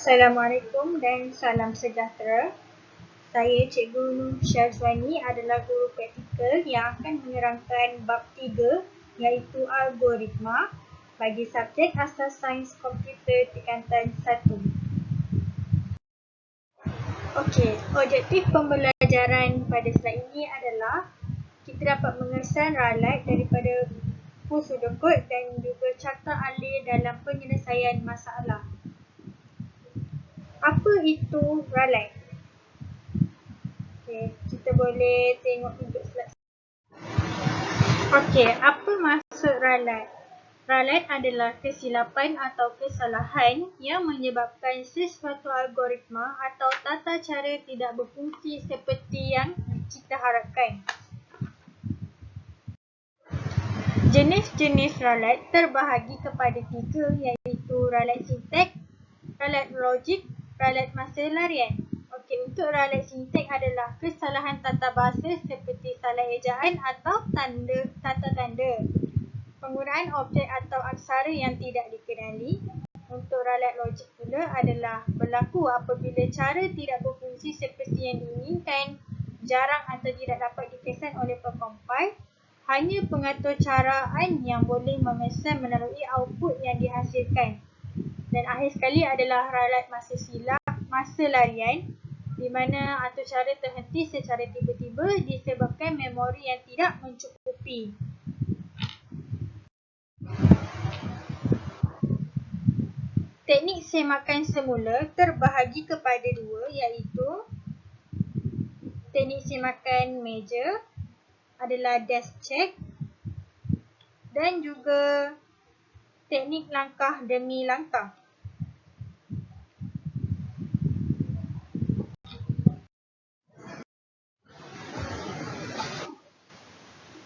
Assalamualaikum dan salam sejahtera. Saya Cikgu Nur Syazwani adalah guru praktikal yang akan menerangkan bab 3 iaitu algoritma bagi subjek asas sains komputer tingkatan 1. Okey, objektif pembelajaran pada slide ini adalah kita dapat mengesan ralat daripada buku sudut dan juga carta alih dalam penyelesaian masalah. Apa itu ralat? Okey, kita boleh tengok untuk slide. Okey, apa maksud ralat? Ralat adalah kesilapan atau kesalahan yang menyebabkan sesuatu algoritma atau tata cara tidak berfungsi seperti yang kita harapkan. Jenis-jenis ralat terbahagi kepada 3 iaitu ralat sintak, ralat logik, ralat masa larian. Okey, untuk ralat sintak adalah kesalahan tata bahasa seperti salah ejaan atau tata tanda. Penggunaan objek atau aksara yang tidak dikenali. Untuk ralat logik pula adalah berlaku apabila cara tidak berfungsi seperti yang diinginkan, jarang atau tidak dapat dikesan oleh pekompil. Hanya pengatur caraan yang boleh mengesan melalui output yang dihasilkan. Dan akhir sekali adalah ralat masa larian di mana atur cara terhenti secara tiba-tiba disebabkan memori yang tidak mencukupi. Teknik semakan semula terbahagi kepada 2 iaitu teknik semakan meja adalah desk check dan juga teknik langkah demi langkah.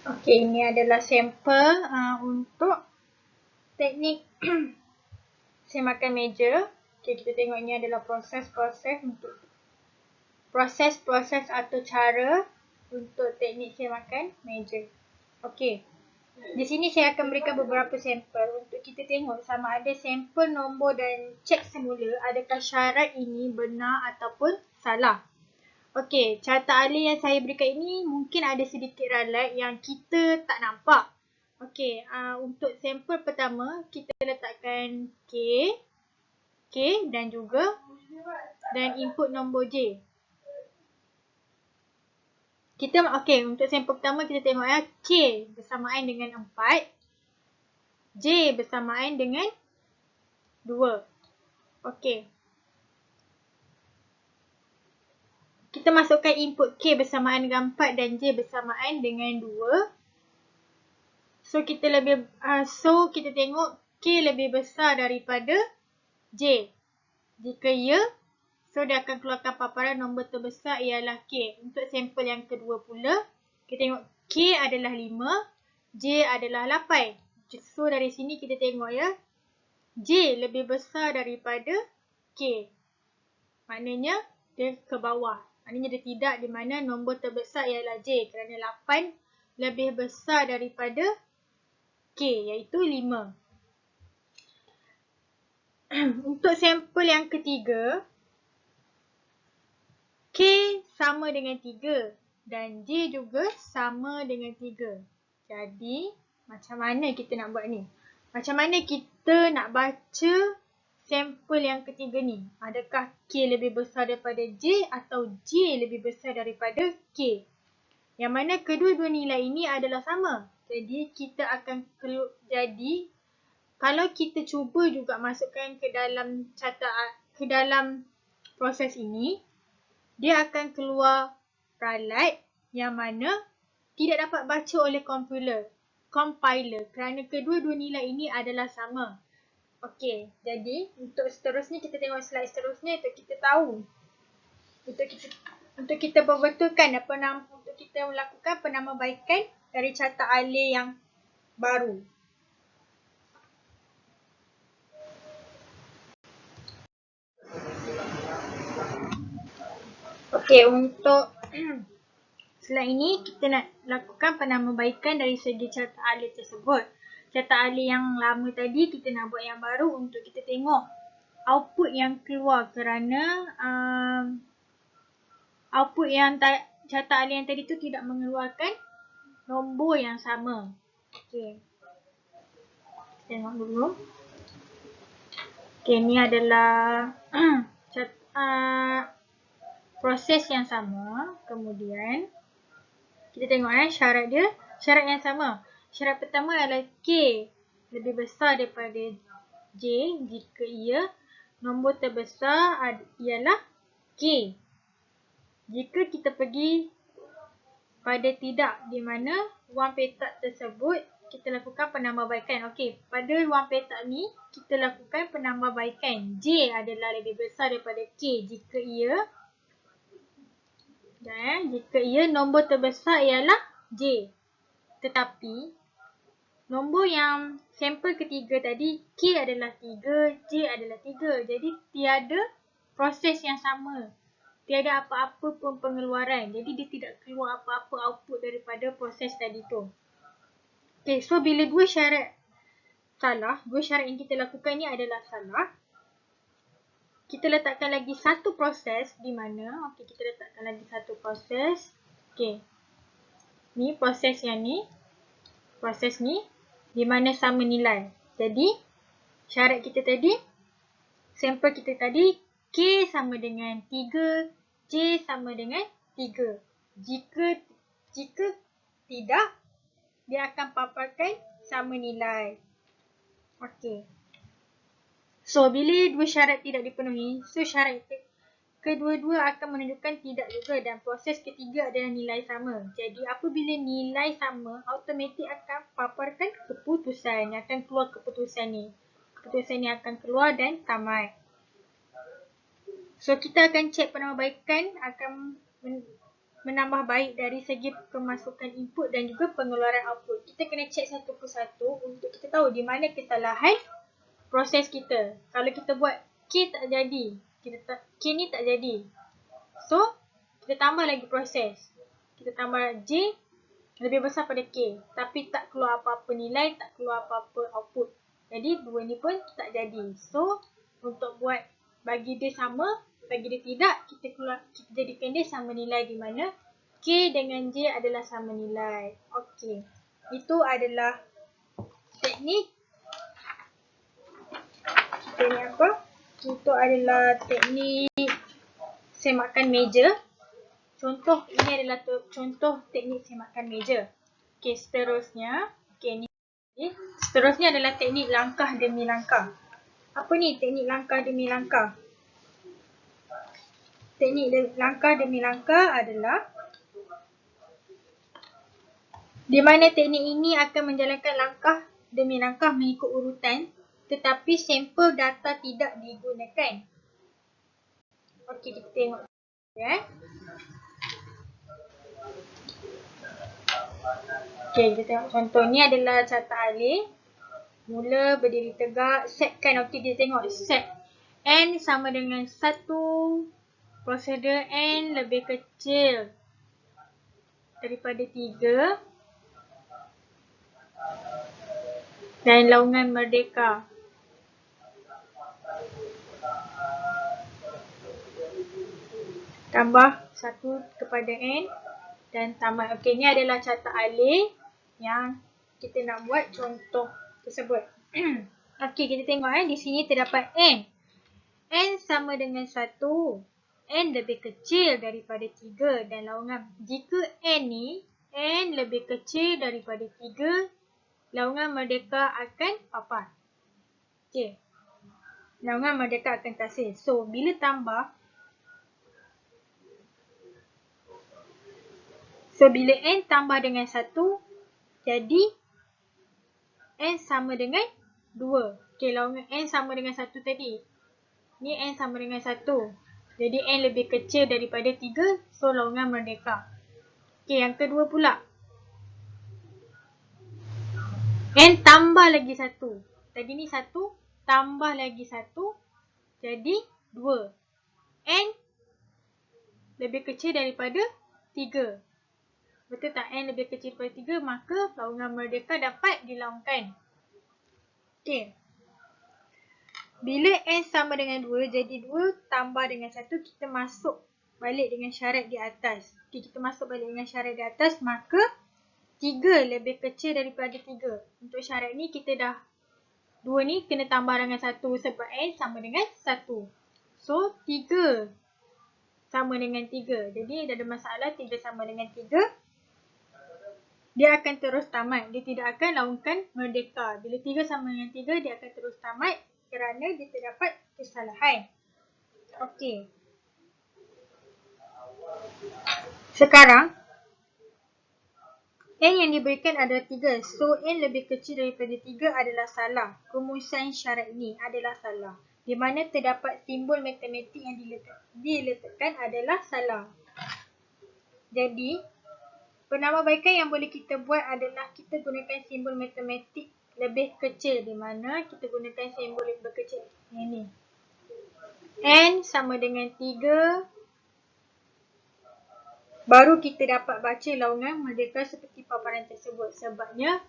Okey, ini adalah sampel untuk teknik semakan meja. Okey, kita tengok ini adalah proses-proses atau cara untuk teknik semakan meja. Okey. Di sini saya akan berikan beberapa sampel untuk kita tengok sama ada sampel nombor dan cek semula adakah syarat ini benar ataupun salah. Okey, carta alih yang saya berikan ini mungkin ada sedikit ralat yang kita tak nampak. Okey, untuk sampel pertama kita letakkan K dan input nombor J. Untuk sampel pertama kita tengok K bersamaan dengan 4, J bersamaan dengan 2. Okey. Kita masukkan input K bersamaan dengan 4 dan J bersamaan dengan 2. So kita tengok K lebih besar daripada J. Jika ya, so dia akan keluarkan paparan nombor terbesar ialah K. Untuk sampel yang kedua pula, kita tengok K adalah 5, J adalah 8. So dari sini kita tengok ya, J lebih besar daripada K. Maknanya dia ke bawah. Maknanya dia tidak, di mana nombor terbesar ialah J kerana 8 lebih besar daripada K iaitu 5. Untuk sampel yang ketiga, K sama dengan 3 dan J juga sama dengan 3. Jadi, macam mana kita nak buat ni? Macam mana kita nak baca sampel yang ketiga ni? Adakah K lebih besar daripada J atau J lebih besar daripada K? Yang mana kedua-dua nilai ini adalah sama. Jadi, kalau kita cuba juga masukkan ke dalam proses ini, dia akan keluar ralat yang mana tidak dapat baca oleh compiler kerana kedua-dua nilai ini adalah sama. Okey, jadi untuk seterusnya kita tengok slide seterusnya untuk kita tahu. Untuk kita perbetulkan untuk kita melakukan penambahbaikan dari carta alih yang baru. Okey, untuk slide ini kita nak lakukan penambahbaikan dari segi carta alih tersebut. Carta alih yang lama tadi kita nak buat yang baru untuk kita tengok output yang keluar kerana output yang catat alih yang tadi tu tidak mengeluarkan nombor yang sama. Okey. Tengok dulu. Okey, ni adalah proses yang sama. Kemudian kita tengok syarat dia. Syarat yang sama. Syarat pertama adalah K lebih besar daripada J jika ia nombor terbesar ialah K. Jika kita pergi pada tidak di mana wang petak tersebut kita lakukan penambahbaikan. Okey, pada wang petak ni kita lakukan penambahbaikan. J adalah lebih besar daripada K jika ia nombor terbesar ialah J. Tetapi nombor yang sampel ketiga tadi K adalah 3, J adalah 3. Jadi tiada proses yang sama. Tiada apa-apa pun pengeluaran. Jadi dia tidak keluar apa-apa output daripada proses tadi tu. Okay, so bila dua syarat yang kita lakukan ni adalah salah, kita letakkan lagi satu proses di mana, kita letakkan lagi satu proses. Ni proses yang ni, proses ni di mana sama nilai. Jadi syarat kita tadi, sampel kita tadi, K sama dengan 3, J sama dengan 3. Jika tidak, dia akan paparkan sama nilai. Okey. So, bila dua syarat tidak dipenuhi, so syarat kedua-dua akan menunjukkan tidak juga dan proses ketiga adalah nilai sama. Jadi, apabila nilai sama, automatik akan paparkan keputusan. Akan keluar keputusan ni. Keputusan ni akan keluar dan tamat. So, kita akan cek penambahbaikan akan menambah baik dari segi pemasukan input dan juga pengeluaran output. Kita kena cek satu persatu untuk kita tahu di mana kesalahan proses kita. Kalau kita buat K tak jadi, K ni tak jadi. So, kita tambah lagi proses. Kita tambah J lebih besar pada K. Tapi tak keluar apa-apa nilai, tak keluar apa-apa output. Jadi, dua ni pun tak jadi. So, untuk buat bagi dia sama, bagi dia tidak, kita jadikan dia sama nilai di mana K dengan J adalah sama nilai. Okey. Itu adalah teknik. Teknik apa? Itu adalah teknik semakan meja. Contoh, ini adalah contoh teknik semakan meja. Okey, seterusnya. Okey, ni. Seterusnya adalah teknik langkah demi langkah. Apa ni teknik langkah demi langkah? Teknik langkah demi langkah adalah di mana teknik ini akan menjalankan langkah demi langkah mengikut urutan tetapi sampel data tidak digunakan. Okey, kita tengok. Okey, kita tengok contoh ni adalah catat alih. Mula berdiri tegak, setkan. Okey, kita tengok set. N sama dengan 1. Prosedur N lebih kecil daripada 3. Dan laungan merdeka. Tambah 1 kepada N dan tamat. Okey, ni adalah catat alih yang kita nak buat contoh tersebut. Okey, kita tengok di sini terdapat N. N sama dengan 1. N lebih kecil daripada 3 dan laungan. Jika N ni, N lebih kecil daripada 3, laungan merdeka akan papar. Okey. Laungan merdeka akan tasir. So, bila tambah, bila N tambah dengan 1, jadi N sama dengan 2. Okey, laungan N sama dengan 1 tadi. Ni N sama dengan 1. Jadi N lebih kecil daripada 3, so laungan merdeka. Okey, yang kedua pula. N tambah lagi 1. Tadi ni 1, tambah lagi 1, jadi 2. N lebih kecil daripada 3. Betul tak? N lebih kecil daripada 3, maka laungan merdeka dapat dilaungkan. Okey. Bila N sama dengan 2, jadi 2 tambah dengan 1, kita masuk balik dengan syarat di atas. Okay, kita masuk balik dengan syarat di atas, maka 3 lebih kecil daripada 3. Untuk syarat ni kita dah 2 ni kena tambah dengan 1 sebab N sama dengan 1. So 3 sama dengan 3. Jadi ada masalah 3 sama dengan 3. Dia akan terus tamat. Dia tidak akan laungkan merdeka. Bila 3 sama dengan 3, dia akan terus tamat kerana dia terdapat kesalahan. Okey. Sekarang, N yang diberikan adalah 3. So, N lebih kecil daripada 3 adalah salah. Rumusan syarat ini adalah salah. Di mana terdapat simbol matematik yang diletakkan adalah salah. Jadi, penambahbaikan yang boleh kita buat adalah kita gunakan simbol matematik lebih kecil, di mana kita gunakan simbol lebih kecil yang ni. N sama dengan 3, baru kita dapat baca laungan merdeka seperti paparan tersebut. Sebabnya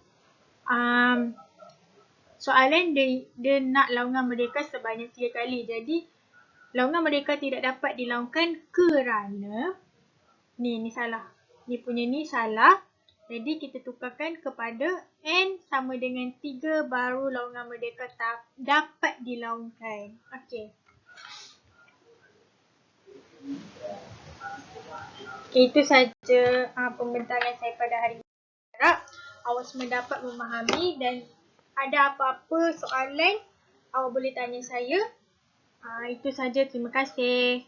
soalan dia nak laungan merdeka sebanyak 3 kali. Jadi laungan merdeka tidak dapat dilaungkan kerana ni salah. Ni punya ni salah. Jadi kita tukarkan kepada N sama dengan 3 baru laungan merdeka dapat dilaungkan. Okey. Itu saja pembentaran saya pada hari ini. Harap awak semua dapat memahami dan ada apa-apa soalan awak boleh tanya saya. Itu saja. Terima kasih.